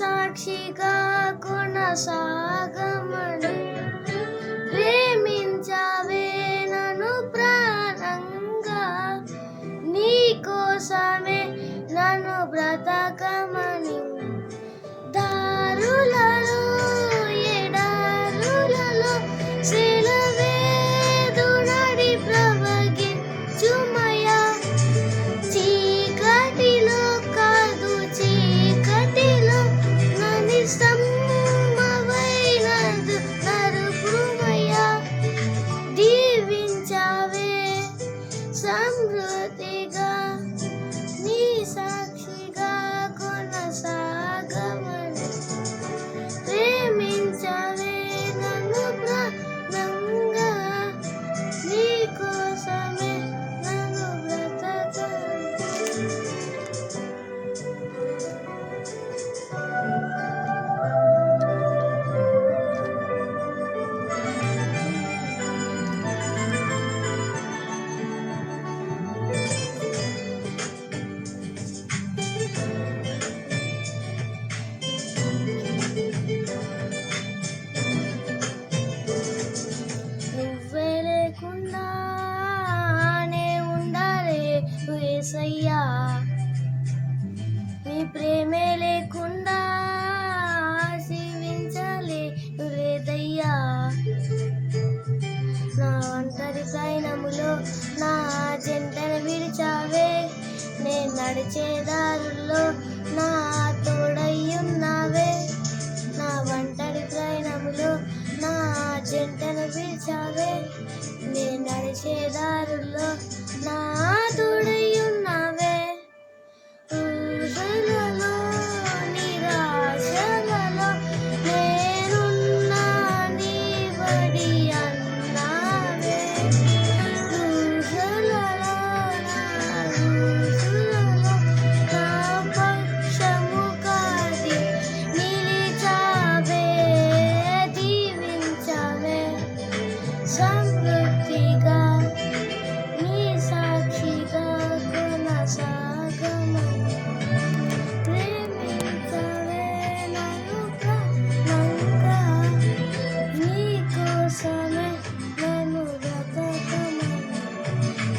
సాక్షిగా కొనసాగమని ప్రేమించావే నన్ను ప్రాణంగా, నీ కోసమే నన్ను బ్రతకమని దారులలో ఎడారులలో సెలవేదు నడి ప్రవగించుమయ్యా, చీకటిలో కాదు చీకటిలో నన్ను సమ్మవైనదు నరుపుమయ్యా, దీవించావే సమృద్ధిగా నీ సాక్షిగా కొనసాగమని ప్రేమించావే నన్ను ప్రాణంగా, నీ కోసమే నన్ను బ్రతకమని. నువ్వే లేకుండా నే ఉండాలే యేసయ్యా, నీ ప్రేమే లేకుండా జీవించాలే లేదయ్యా, నా ఒంటరి పయనములో నా జంటను విడిచావే, నేను నడిచే దారుల్లో నా తోడయ్యున్నావే, నా ఒంటరి ప్రయాణములో నా జంటను పిలిచావే, నేను నడిచే దారుల్లో నా